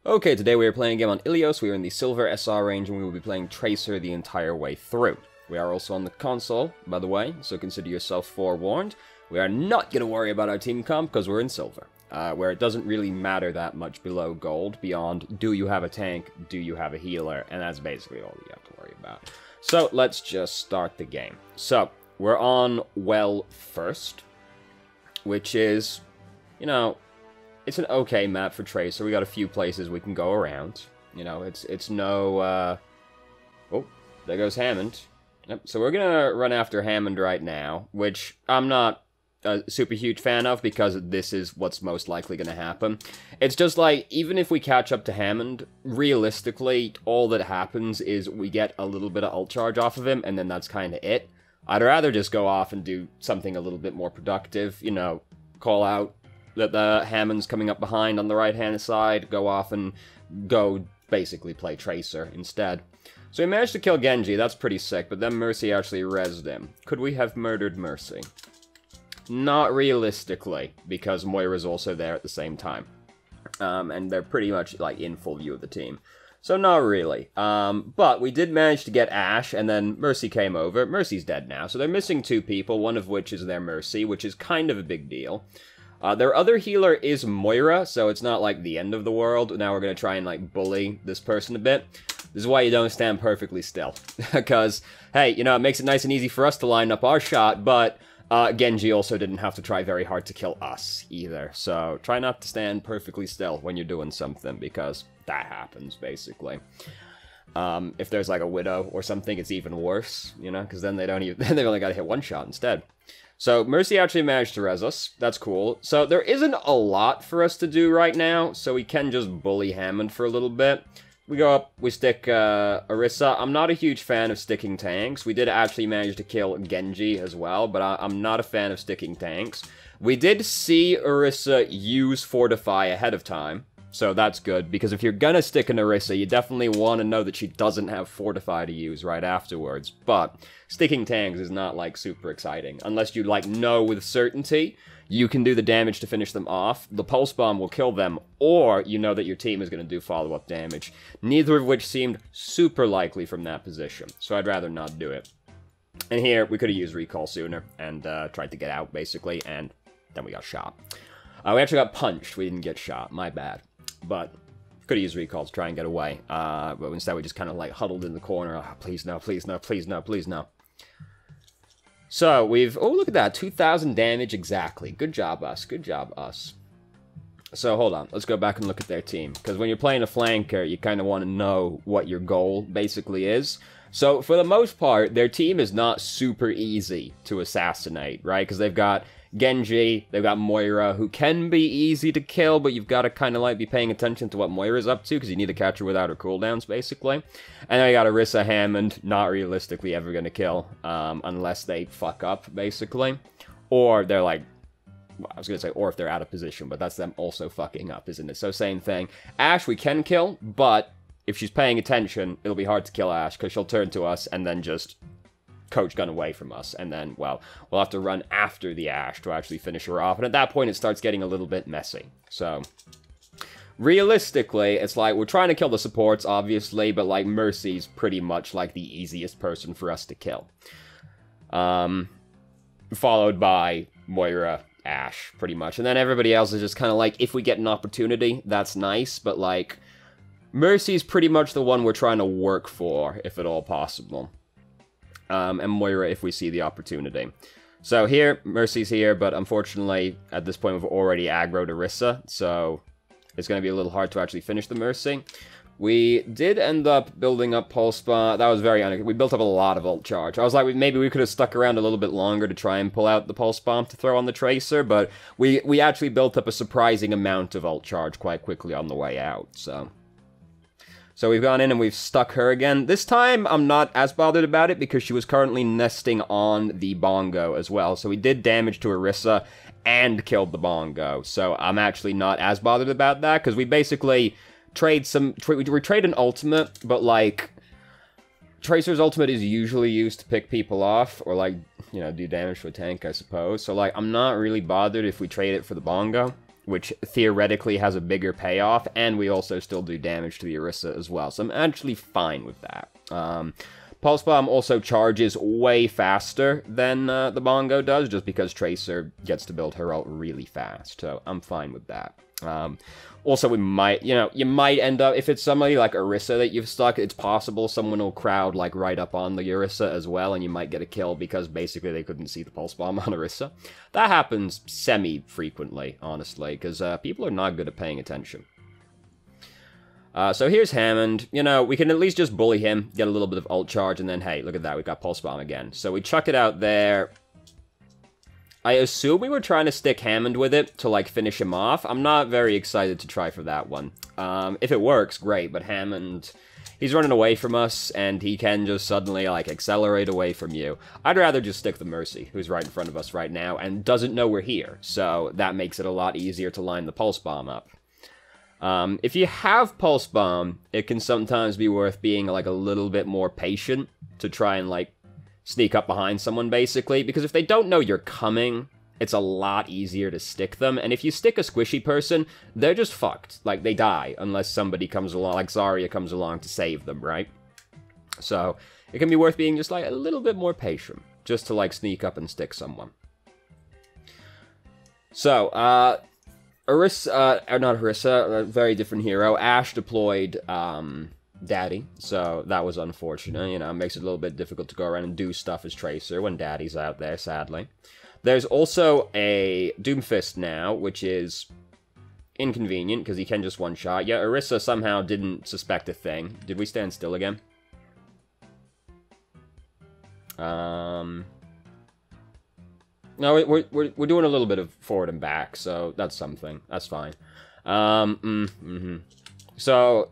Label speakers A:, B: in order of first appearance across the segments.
A: Okay, today we are playing a game on Ilios. We are in the Silver SR range and we will be playing Tracer the entire way through. We are also on the console, by the way, so consider yourself forewarned. We are not going to worry about our team comp because we're in Silver, where it doesn't really matter that much below Gold beyond do you have a tank, do you have a healer, and that's basically all you have to worry about. So let's just start the game. So, we're on Well first, which is, you know, it's an okay map for Tracer. We got a few places we can go around. You know, it's no, oh, there goes Hammond. Yep, so we're gonna run after Hammond right now, which I'm not a super huge fan of because this is what's most likely gonna happen. It's just like, even if we catch up to Hammond, realistically, all that happens is we get a little bit of ult charge off of him, and then that's kind of it. I'd rather just go off and do something a little bit more productive, you know, call out that the Hammond's coming up behind on the right-hand side, go off and go basically play Tracer instead. So we managed to kill Genji, that's pretty sick, but then Mercy actually rezzed him. Could we have murdered Mercy? Not realistically, because Moira's also there at the same time. And they're pretty much, like, in full view of the team. So not really. But we did manage to get Ashe, and then Mercy came over. Mercy's dead now, so they're missing 2 people, one of which is their Mercy, which is kind of a big deal. Their other healer is Moira, so it's not like the end of the world. Now we're going to try and like bully this person a bit. This is why you don't stand perfectly still. Because, hey, you know, it makes it nice and easy for us to line up our shot, but Genji also didn't have to try very hard to kill us either. So try not to stand perfectly still when you're doing something, because that happens, basically. If there's like a Widow or something, it's even worse, you know, because then they don't even, they've only got to hit 1 shot instead. So, Mercy actually managed to res us. That's cool. So, there isn't a lot for us to do right now, so we can just bully Hammond for a little bit. We go up, we stick Orisa. I'm not a huge fan of sticking tanks. We did actually manage to kill Genji as well, but I'm not a fan of sticking tanks. We did see Orisa use Fortify ahead of time, so that's good, because if you're gonna stick an Orisa, you definitely want to know that she doesn't have Fortify to use right afterwards, but sticking tanks is not, like, super exciting. Unless you, like, know with certainty you can do the damage to finish them off, the Pulse Bomb will kill them, or you know that your team is going to do follow-up damage. Neither of which seemed super likely from that position, so I'd rather not do it. And here, we could have used Recall sooner, and tried to get out, basically, and then we got shot. We actually got punched, we didn't get shot, my bad. But could have used Recall to try and get away. But instead we just kind of like huddled in the corner. Oh, please no, please no, please no, please no. So we've, oh look at that, 2,000 damage exactly. Good job us, good job us. So hold on, let's go back and look at their team. Because when you're playing a flanker, you kind of want to know what your goal basically is. So for the most part, their team is not super easy to assassinate, right? Because they've got Genji, they've got Moira, who can be easy to kill, but you've got to kind of like be paying attention to what Moira's up to, because you need to catch her without her cooldowns, basically. And then you got Orisa, Hammond, not realistically ever going to kill, unless they fuck up, basically. Or they're like, well, I was going to say, or if they're out of position, but that's them also fucking up, isn't it? So same thing. Ashe we can kill, but if she's paying attention, it'll be hard to kill Ashe, because she'll turn to us and then just coach gun away from us, and then, well, we'll have to run after the Ashe to actually finish her off, and at that point it starts getting a little bit messy. So, realistically, it's like, we're trying to kill the supports, obviously, but, like, Mercy's pretty much, like, the easiest person for us to kill. Followed by Moira, Ashe, pretty much, and then everybody else is just kind of like, if we get an opportunity, that's nice, but, like, Mercy's pretty much the one we're trying to work for, if at all possible. And Moira if we see the opportunity. So here, Mercy's here, but unfortunately, at this point, we've already aggroed Orisa, so it's going to be a little hard to actually finish the Mercy. We did end up building up Pulse Bomb. That was very unexpected. We built up a lot of ult charge. I was like, maybe we could have stuck around a little bit longer to try and pull out the Pulse Bomb to throw on the Tracer, but we actually built up a surprising amount of ult charge quite quickly on the way out, so we've gone in and we've stuck her again. This time, I'm not as bothered about it because she was currently nesting on the Bongo as well. So we did damage to Orisa and killed the Bongo. So I'm actually not as bothered about that because we basically trade we trade an ultimate, but like Tracer's ultimate is usually used to pick people off or like, you know, do damage to a tank, I suppose. So like, I'm not really bothered if we trade it for the Bongo. which theoretically has a bigger payoff, and we also still do damage to the Orisa as well, so I'm actually fine with that. Pulse Bomb also charges way faster than the Bongo does, just because Tracer gets to build her ult really fast, so I'm fine with that. Also, we might, you might end up, if it's somebody like Orisa that you've stuck, it's possible someone will crowd, like, right up on the Orisa as well, and you might get a kill because basically they couldn't see the Pulse Bomb on Orisa. That happens semi-frequently, honestly, because people are not good at paying attention. So here's Hammond. We can at least just bully him, get a little bit of ult charge, and then, hey, look at that, we got Pulse Bomb again. So we chuck it out there. I assume we were trying to stick Hammond with it to, like, finish him off. I'm not very excited to try for that one. If it works, great, but Hammond, he's running away from us, and he can just suddenly, like, accelerate away from you. I'd rather just stick the Mercy, who's right in front of us right now, and doesn't know we're here, so that makes it a lot easier to line the Pulse Bomb up. If you have Pulse Bomb, it can sometimes be worth being, like, a little bit more patient to try and, like, sneak up behind someone, basically, because if they don't know you're coming, it's a lot easier to stick them, and if you stick a squishy person, they're just fucked. Like, they die, unless somebody comes along, like Zarya comes along to save them, right? So, it can be worth being just, like, a little bit more patient, just to, like, sneak up and stick someone. So, Orisa, not Orisa, a very different hero, Ashe deployed, Daddy, so that was unfortunate, it makes it a little bit difficult to go around and do stuff as Tracer when Daddy's out there, sadly. There's also a Doomfist now, which is inconvenient, because he can just one-shot. Yeah, Orisa somehow didn't suspect a thing. Did we stand still again? No, we're doing a little bit of forward and back, so that's something. That's fine. So,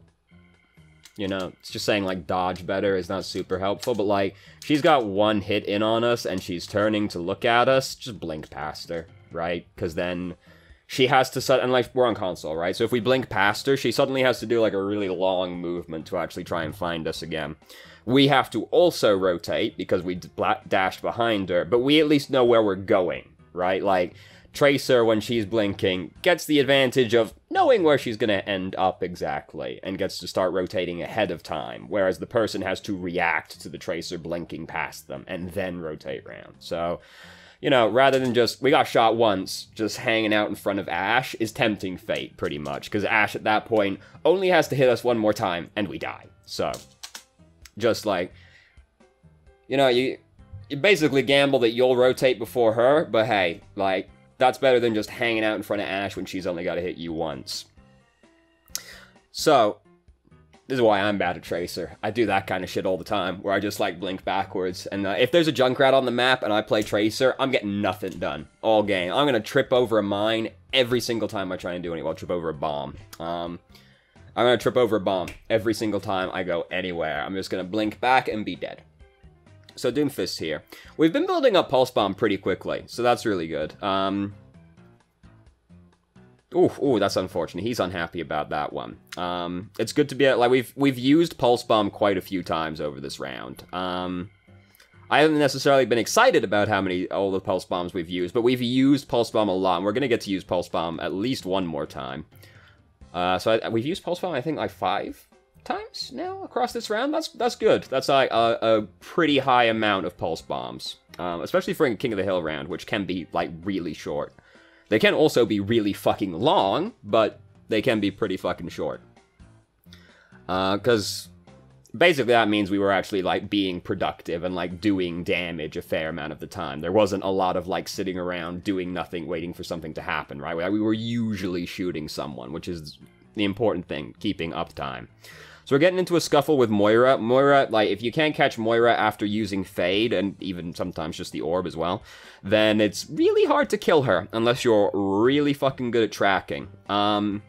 A: it's just saying, like, dodge better is not super helpful, but, like, she's got one hit in on us, and she's turning to look at us, just blink past her, right? Because then she has to, and, like, we're on console, right? So if we blink past her, she suddenly has to do, like, a really long movement to actually try and find us again. We have to also rotate, because we dashed behind her, but we at least know where we're going, right? Like, Tracer, when she's blinking, gets the advantage of knowing where she's going to end up exactly, and gets to start rotating ahead of time, whereas the person has to react to the Tracer blinking past them, and then rotate around. So, rather than just, we got shot once, just hanging out in front of Ashe is tempting fate, pretty much, because Ashe at that point only has to hit us one more time, and we die. So, just like, you basically gamble that you'll rotate before her, but hey, like, that's better than just hanging out in front of Ashe when she's only got to hit you once. So, this is why I'm bad at Tracer. I do that kind of shit all the time, where I just, like, blink backwards. And if there's a Junkrat on the map and I play Tracer, I'm getting nothing done all game. I'm going to trip over a mine every single time I try and do anything. I'll trip over a bomb. I'm going to trip over a bomb every single time I go anywhere. I'm just going to blink back and be dead. So Doomfist here. We've been building up Pulse Bomb pretty quickly, so that's really good. Ooh, that's unfortunate. He's unhappy about that one. It's good to be like we've used Pulse Bomb quite a few times over this round. I haven't necessarily been excited about all the Pulse Bombs we've used, but we've used Pulse Bomb a lot, and we're gonna get to use Pulse Bomb at least one more time. We've used Pulse Bomb, I think, like 5 times now across this round. That's good. That's like a pretty high amount of Pulse Bombs, especially for a King of the Hill round, which can be like really short. They can also be really fucking long, but they can be pretty fucking short. Because basically that means we were actually like being productive and like doing damage a fair amount of the time. There wasn't a lot of like sitting around doing nothing, waiting for something to happen, right? We were usually shooting someone, which is the important thing, keeping uptime. So we're getting into a scuffle with Moira. Moira, like, if you can't catch Moira after using Fade, and even sometimes just the Orb as well, then it's really hard to kill her, unless you're really fucking good at tracking. As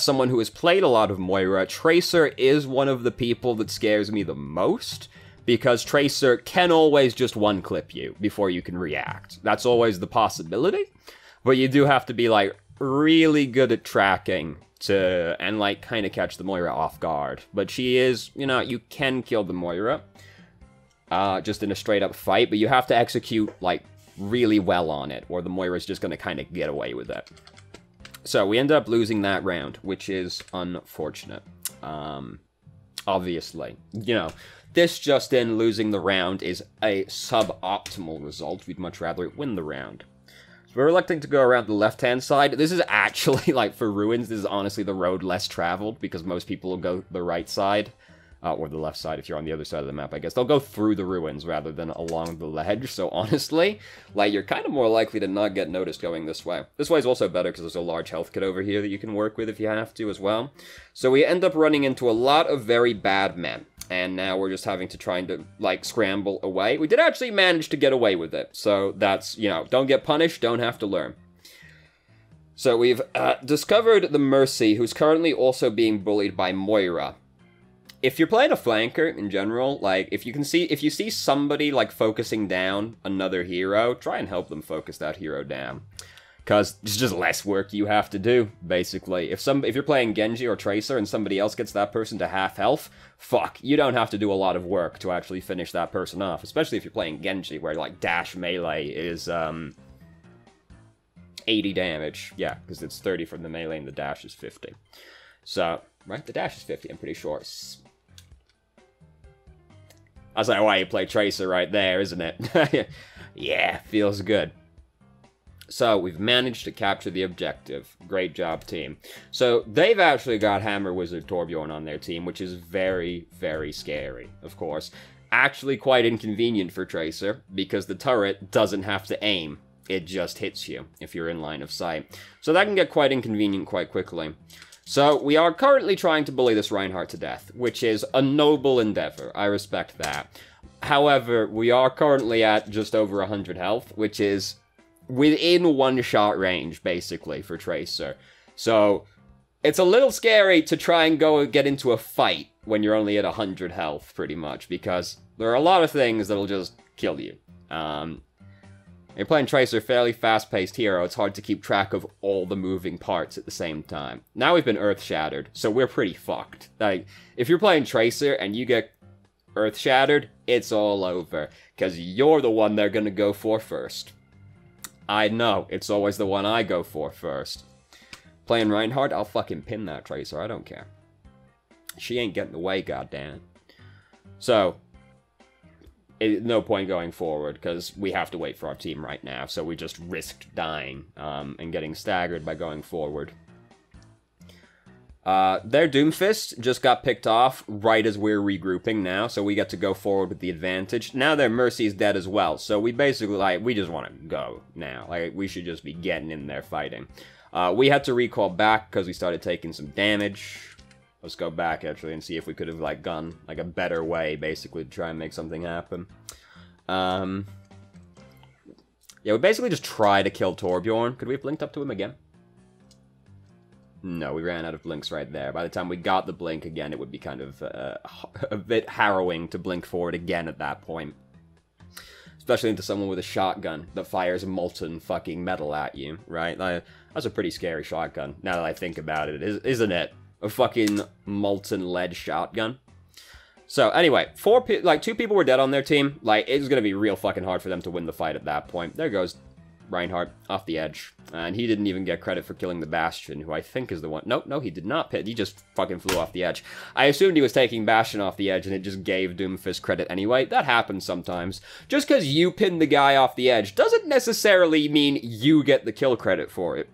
A: someone who has played a lot of Moira, Tracer is one of the people that scares me the most, because Tracer can always just one-clip you before you can react. That's always the possibility, but you do have to be, like, really good at tracking and like kind of catch the Moira off guard. But she is, you can kill the Moira just in a straight up fight, but you have to execute like really well on it, or the Moira's just gonna kind of get away with it. So we end up losing that round, which is unfortunate. Obviously. You know, this just in, losing the round is a suboptimal result. We'd much rather win the round. So we're electing to go around the left-hand side. This is actually, like, for ruins, this is honestly the road less traveled, because most people will go the right side. Or the left side if you're on the other side of the map, I guess. They'll go through the ruins rather than along the ledge, so honestly, like, you're kind of more likely to not get noticed going this way. This way is also better because there's a large health kit over here that you can work with if you have to as well. So we end up running into a lot of very bad men, and now we're just having to try to, like, scramble away. We did actually manage to get away with it, so that's, you know, don't get punished, don't have to learn. So we've discovered the Mercy, who's currently also being bullied by Moira. If you're playing a flanker in general, like, if you see somebody, like, focusing down another hero, try and help them focus that hero down. Because it's just less work you have to do, basically. If you're playing Genji or Tracer and somebody else gets that person to half health, fuck, you don't have to do a lot of work to actually finish that person off. Especially if you're playing Genji, where, like, dash melee is, 80 damage. Yeah, because it's 30 from the melee and the dash is 50. So, right, the dash is 50, I'm pretty sure. That's like why you play Tracer right there, isn't it? Yeah, feels good. So, we've managed to capture the objective. Great job, team. So, they've actually got Hammer Wizard Torbjorn on their team, which is very, very scary, of course. Actually quite inconvenient for Tracer, because the turret doesn't have to aim. It just hits you, if you're in line of sight. So that can get quite inconvenient quite quickly. So, we are currently trying to bully this Reinhardt to death, which is a noble endeavor. I respect that. However, we are currently at just over 100 health, which is within one-shot range, basically, for Tracer. So, it's a little scary to try and go get into a fight when you're only at 100 health, pretty much, because there are a lot of things that'll just kill you. You're playing Tracer, fairly fast-paced hero, it's hard to keep track of all the moving parts at the same time. Now we've been earth-shattered, so we're pretty fucked. Like, if you're playing Tracer and you get earth-shattered, it's all over, because you're the one they're gonna go for first. I know, it's always the one I go for first. Playing Reinhardt, I'll fucking pin that Tracer, I don't care. She ain't getting away, goddammit. So, no point going forward, because we have to wait for our team right now, so we just risked dying, and getting staggered by going forward. Their Doomfist just got picked off right as we're regrouping now, so we get to go forward with the advantage. Now their Mercy's dead as well, so we basically, like, we just want to go now. Like, we should just be getting in there fighting. We had to recall back because we started taking some damage. Let's go back, actually, and see if we could have, like, gone, like, a better way, basically, to try and make something happen. Yeah, we basically just try to kill Torbjorn. Could we have blinked up to him again? No, we ran out of blinks right there. By the time we got the blink again, it would be kind of a bit harrowing to blink forward again at that point. Especially into someone with a shotgun that fires molten fucking metal at you, right? Like, that's a pretty scary shotgun, now that I think about it, isn't it? A fucking molten lead shotgun. So, anyway, 2 people were dead on their team. Like, it was gonna be real fucking hard for them to win the fight at that point. There goes Reinhardt off the edge. And he didn't even get credit for killing the Bastion, who I think is the one. Nope, no, he did not pit. He just fucking flew off the edge. I assumed he was taking Bastion off the edge, and it just gave Doomfist credit anyway. That happens sometimes. Just because you pinned the guy off the edge doesn't necessarily mean you get the kill credit for it.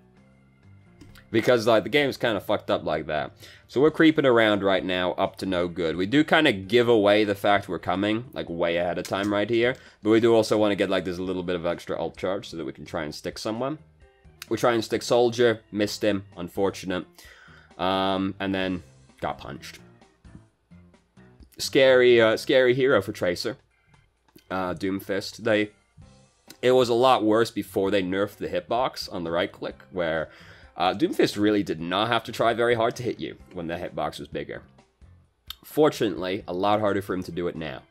A: Because, like, the game's kind of fucked up like that. So we're creeping around right now, up to no good. We do kind of give away the fact we're coming, like, way ahead of time right here. But we do also want to get, like, this little bit of extra ult charge so that we can try and stick someone. We try and stick Soldier, missed him, unfortunate. And then got punched. Scary, scary hero for Tracer. Doomfist. It was a lot worse before they nerfed the hitbox on the right click, where Doomfist really did not have to try very hard to hit you when the hitbox was bigger. Fortunately, a lot harder for him to do it now.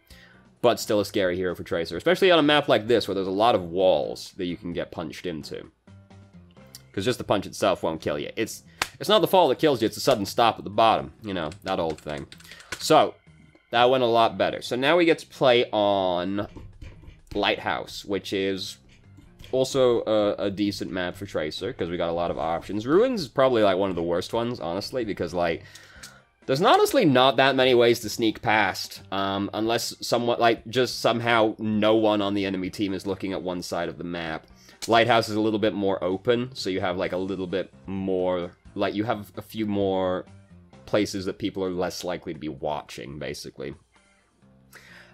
A: But still a scary hero for Tracer, especially on a map like this where there's a lot of walls that you can get punched into. Because just the punch itself won't kill you. It's not the fall that kills you, it's a sudden stop at the bottom. You know, that old thing. So, that went a lot better. So now we get to play on Lighthouse, which is also a decent map for Tracer, because we got a lot of options. Ruins is probably, like, one of the worst ones, honestly, because, like, there's honestly not that many ways to sneak past, unless somewhat, like, just somehow no one on the enemy team is looking at one side of the map. Lighthouse is a little bit more open, so you have, like, a little bit more, like, you have a few more places that people are less likely to be watching, basically.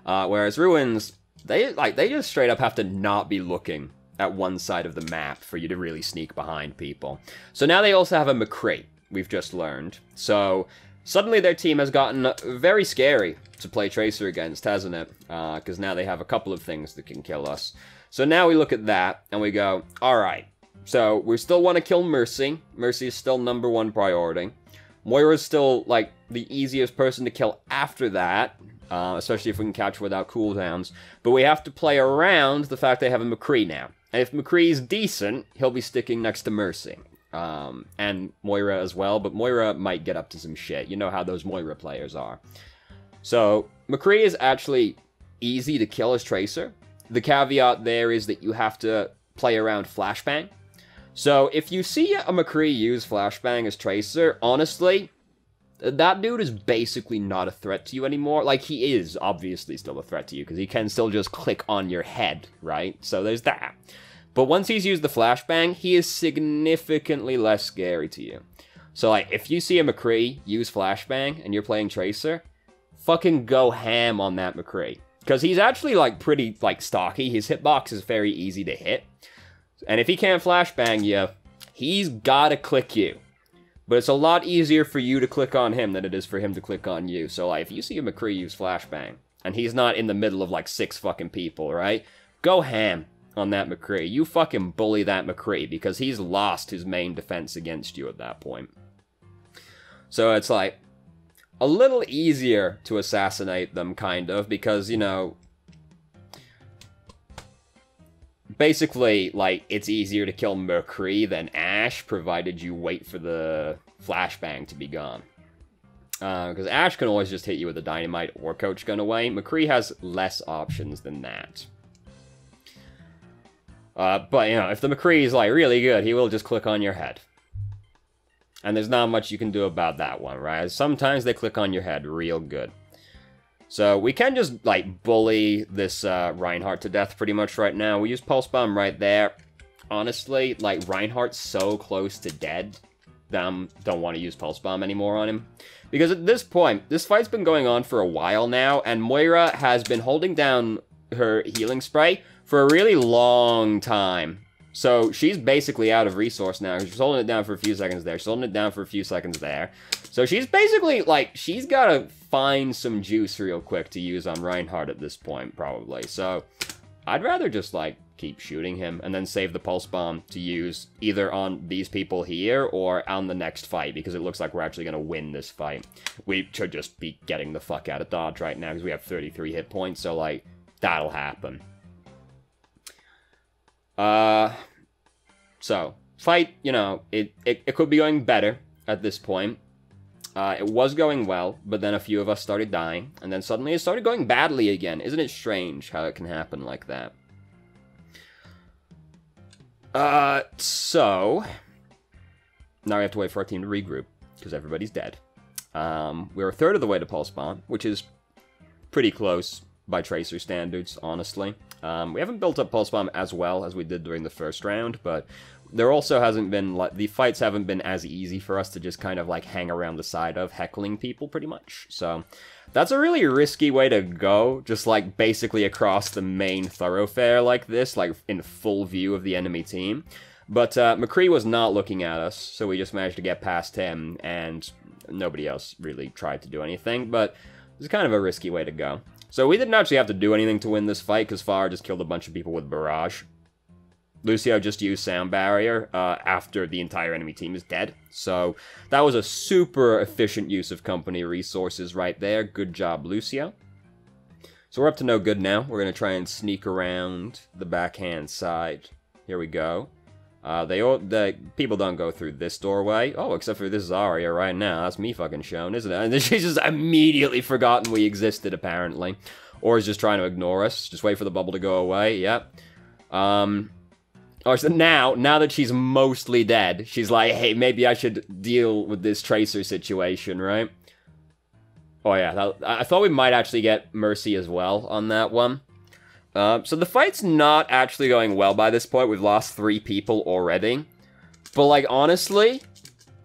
A: Whereas Ruins, they just straight up have to not be looking at one side of the map for you to really sneak behind people. So now they also have a McCree, we've just learned. So suddenly their team has gotten very scary to play Tracer against, hasn't it? Because now they have a couple of things that can kill us. So now we look at that, and we go, alright, so we still want to kill Mercy. Mercy is still #1 priority. Moira's still, like, the easiest person to kill after that, especially if we can catch her without cooldowns. But we have to play around the fact they have a McCree now. And if McCree's decent, he'll be sticking next to Mercy. And Moira as well, but Moira might get up to some shit. You know how those Moira players are. So, McCree is actually easy to kill as Tracer. The caveat there is that you have to play around Flashbang. So, if you see a McCree use Flashbang as Tracer, honestly, that dude is basically not a threat to you anymore. Like, he is obviously still a threat to you, because he can still just click on your head, right? So there's that. But once he's used the Flashbang, he is significantly less scary to you. So, like, if you see a McCree use Flashbang and you're playing Tracer, fucking go ham on that McCree. Because he's actually, like, pretty, like, stocky. His hitbox is very easy to hit. And if he can't Flashbang you, he's gotta click you. But it's a lot easier for you to click on him than it is for him to click on you. So, like, if you see a McCree use Flashbang, and he's not in the middle of, like, 6 fucking people, right? Go ham on that McCree. You fucking bully that McCree, because he's lost his main defense against you at that point. So it's, like, a little easier to assassinate them, kind of, because, you know, basically, like, it's easier to kill McCree than Ashe, provided you wait for the Flashbang to be gone. Because Ashe can always just hit you with a Dynamite or Coach Gun away. McCree has less options than that. But, you know, if the McCree is, like, really good, he will just click on your head. And there's not much you can do about that one, right? Sometimes they click on your head real good. So we can just, like, bully this Reinhardt to death pretty much right now. We use Pulse Bomb right there. Honestly, like, Reinhardt's so close to dead that I don't want to use Pulse Bomb anymore on him. Because at this point, this fight's been going on for a while now, and Moira has been holding down her healing spray for a really long time. So she's basically out of resource now. She's holding it down for a few seconds there. She's holding it down for a few seconds there. So she's basically, like, she's got to find some juice real quick to use on Reinhardt at this point, probably. So I'd rather just, like, keep shooting him and then save the Pulse Bomb to use either on these people here or on the next fight, because it looks like we're actually going to win this fight. We should just be getting the fuck out of dodge right now because we have 33 hit points, so, like, that'll happen. So, fight, you know, it could be going better at this point. It was going well, but then a few of us started dying, and then suddenly it started going badly again. Isn't it strange how it can happen like that? So, now we have to wait for our team to regroup, because everybody's dead. We're a third of the way to Pulse Bomb, which is pretty close by Tracer standards, honestly. We haven't built up Pulse Bomb as well as we did during the first round, but there also hasn't been, like, the fights haven't been as easy for us to just kind of, like, hang around the side of, heckling people, pretty much. So, that's a really risky way to go, just, like, basically across the main thoroughfare like this, like, in full view of the enemy team. But, McCree was not looking at us, so we just managed to get past him, and nobody else really tried to do anything, but it's kind of a risky way to go. So we didn't actually have to do anything to win this fight, because Farah just killed a bunch of people with Barrage. Lucio just used Sound Barrier after the entire enemy team is dead. So that was a super efficient use of company resources right there. Good job, Lucio. So we're up to no good now. We're going to try and sneak around the backhand side. Here we go. The people don't go through this doorway. Oh, except for this Zarya right now. That's me fucking shown, isn't it? And she's just immediately forgotten we existed, apparently. Or is just trying to ignore us. Just wait for the bubble to go away. Yep. Or so now that she's mostly dead, she's like, hey, maybe I should deal with this Tracer situation, right? Oh yeah, I thought we might actually get Mercy as well on that one. So the fight's not actually going well by this point. We've lost 3 people already. But, like, honestly,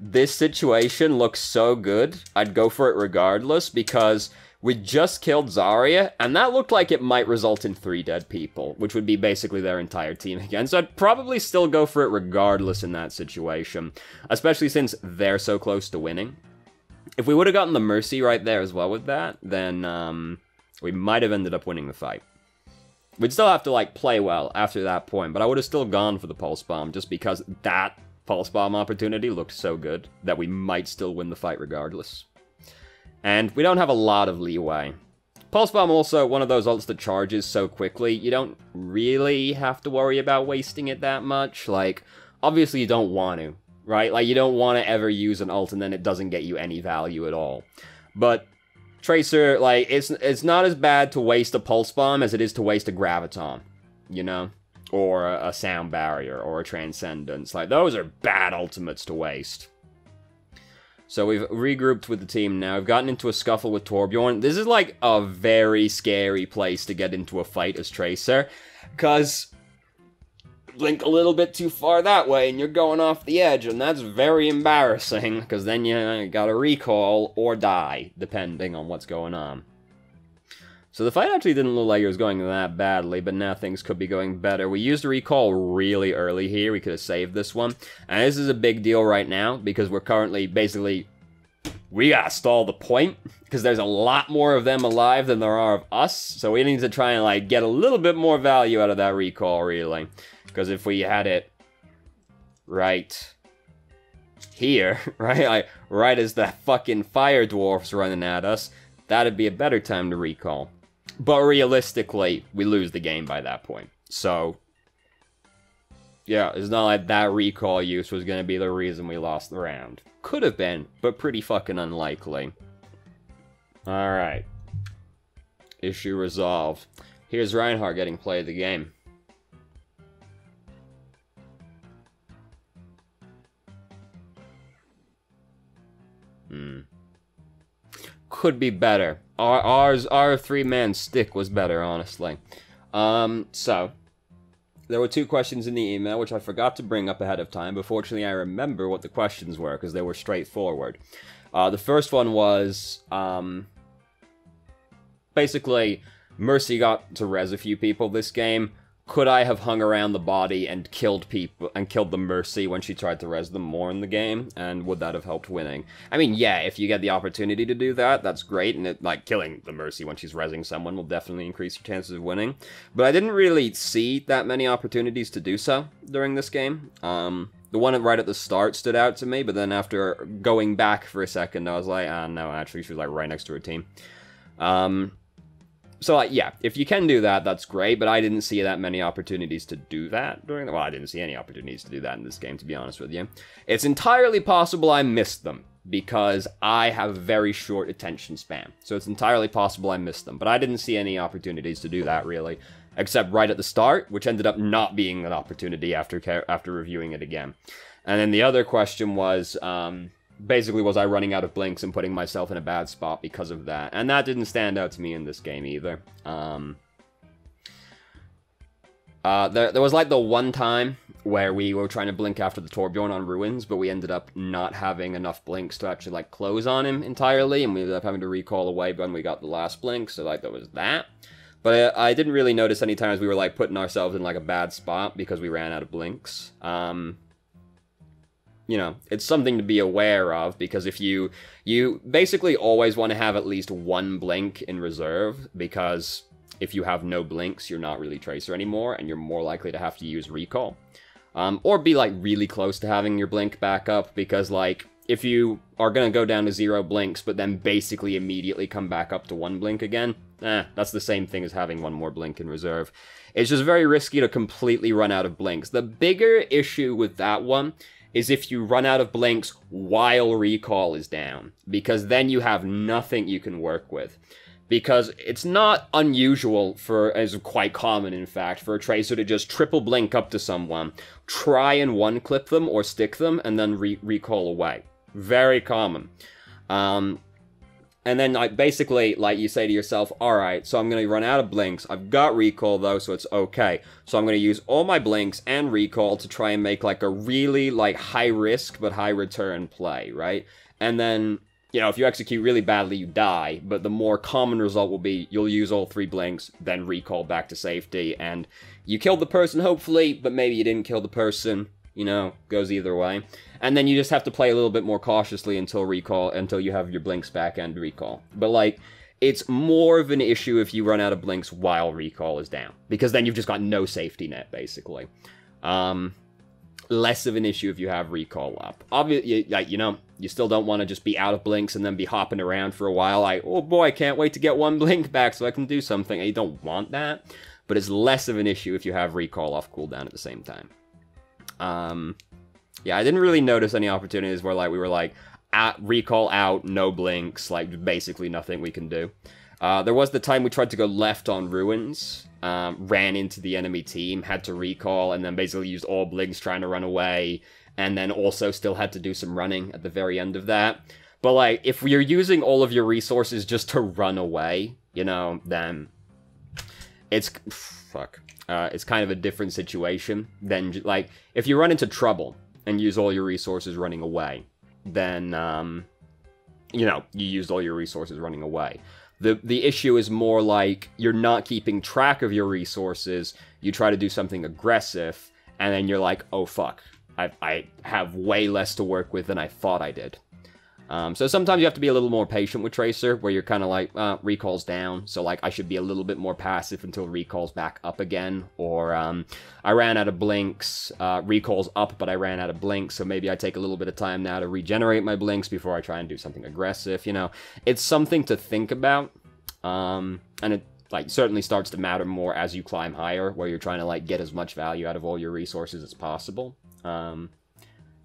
A: this situation looks so good, I'd go for it regardless, because we just killed Zarya, and that looked like it might result in 3 dead people, which would be basically their entire team again. So I'd probably still go for it regardless in that situation, especially since they're so close to winning. If we would have gotten the Mercy right there as well with that, then we might have ended up winning the fight. We'd still have to, like, play well after that point, but I would have still gone for the Pulse Bomb just because that Pulse Bomb opportunity looked so good that we might still win the fight regardless. And we don't have a lot of leeway. Pulse Bomb also one of those ults that charges so quickly, you don't really have to worry about wasting it that much. Like, obviously you don't want to, right? Like, you don't want to ever use an ult and then it doesn't get you any value at all. But Tracer, like, it's not as bad to waste a Pulse Bomb as it is to waste a Graviton, you know? Or a Sound Barrier, or a Transcendence. Like, those are bad ultimates to waste. So we've regrouped with the team now. We've gotten into a scuffle with Torbjorn. This is, like, a very scary place to get into a fight as Tracer. Because blink a little bit too far that way, and you're going off the edge, and that's very embarrassing. Because then you gotta recall or die, depending on what's going on. So the fight actually didn't look like it was going that badly, but now things could be going better. We used a recall really early here. We could have saved this one. And this is a big deal right now, because we're currently, basically, we gotta stall the point, because there's a lot more of them alive than there are of us. So we need to try and, like, get a little bit more value out of that recall, really. Because if we had it right here, right? Like, right as the fucking fire dwarf's running at us, that'd be a better time to recall. But realistically, we lose the game by that point. So, yeah, it's not like that recall use was going to be the reason we lost the round. Could have been, but pretty fucking unlikely. Alright. Issue resolved. Here's Reinhardt getting play of the game. Could be better. Our three-man stick was better, honestly. So, there were 2 questions in the email, which I forgot to bring up ahead of time, but fortunately I remember what the questions were, because they were straightforward. The first one was, basically, Mercy got to res a few people this game. Could I have hung around the body and killed people, and killed the Mercy when she tried to res them more in the game? And would that have helped winning? I mean, yeah, if you get the opportunity to do that, that's great, and like, killing the Mercy when she's resing someone will definitely increase your chances of winning. But I didn't really see that many opportunities to do so during this game. The one right at the start stood out to me, but then after going back for a second, I was like, ah, no, actually, she was like right next to her team. So, like, yeah, if you can do that, that's great, but I didn't see that many opportunities to do that during the... Well, I didn't see any opportunities to do that in this game, to be honest with you. It's entirely possible I missed them, because I have very short attention span. So it's entirely possible I missed them, but I didn't see any opportunities to do that, really. Except right at the start, which ended up not being an opportunity after reviewing it again. And then the other question was... basically, was I running out of blinks and putting myself in a bad spot because of that? And that didn't stand out to me in this game either. There was like the one time where we were trying to blink after the Torbjorn on Ruins, but we ended up not having enough blinks to actually like close on him entirely, and we ended up having to recall away when we got the last blink, so like there was that. But I didn't really notice any times we were like putting ourselves in like a bad spot because we ran out of blinks. You know, it's something to be aware of, because if you basically always want to have at least 1 blink in reserve, because if you have no blinks, you're not really Tracer anymore, and you're more likely to have to use recall. Or be, like, really close to having your blink back up, because, like, if you are going to go down to 0 blinks, but then basically immediately come back up to 1 blink again, that's the same thing as having 1 more blink in reserve. It's just very risky to completely run out of blinks. The bigger issue with that one is if you run out of blinks while recall is down, because then you have nothing you can work with. because it's not unusual as quite common, in fact, for a Tracer to just triple blink up to someone, try and one-clip them or stick them, and then recall away. Very common. And then, like, basically, like, you say to yourself, alright, so I'm going to run out of blinks. I've got recall, though, so it's okay. So I'm going to use all my blinks and recall to try and make, like, a really, like, high-risk but high-return play, right? And then, you know, if you execute really badly, you die, but the more common result will be you'll use all 3 blinks, then recall back to safety, and you killed the person, hopefully, but maybe you didn't kill the person. You know, goes either way. And then you just have to play a little bit more cautiously until you have your blinks back and recall. But, like, it's more of an issue if you run out of blinks while recall is down. Because then you've just got no safety net, basically. Less of an issue if you have recall up. Obviously, like, you know, you still don't want to just be out of blinks and then be hopping around for a while. Like, oh boy, I can't wait to get 1 blink back so I can do something. You don't want that. But it's less of an issue if you have recall off cooldown at the same time. Yeah, I didn't really notice any opportunities where, like, we were, like, recall out, no blinks, like, basically nothing we can do. There was the time we tried to go left on ruins, ran into the enemy team, had to recall, and then basically used all blinks trying to run away, and then also still had to do some running at the very end of that. But, like, if you're using all of your resources just to run away, you know, then it's... fuck. It's kind of a different situation than, like, if you run into trouble and use all your resources running away, then, you know, you used all your resources running away. The issue is more like you're not keeping track of your resources, you try to do something aggressive, and then you're like, oh fuck, I have way less to work with than I thought I did. So sometimes you have to be a little more patient with Tracer, where you're kind of like, recall's down, so, like, I should be a little bit more passive until recall's back up again, or, I ran out of blinks, recall's up, but I ran out of blinks, so maybe I take a little bit of time now to regenerate my blinks before I try and do something aggressive, you know? It's something to think about, and it, like, certainly starts to matter more as you climb higher, where you're trying to, like, get as much value out of all your resources as possible.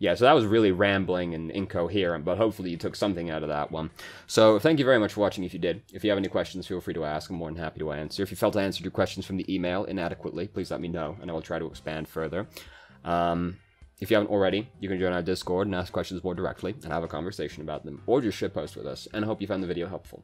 A: Yeah, so that was really rambling and incoherent, but hopefully you took something out of that one. So thank you very much for watching if you did. If you have any questions, feel free to ask. I'm more than happy to answer. If you felt I answered your questions from the email inadequately, please let me know, and I will try to expand further. If you haven't already, you can join our Discord and ask questions more directly, and have a conversation about them, or just shitpost with us, and I hope you found the video helpful.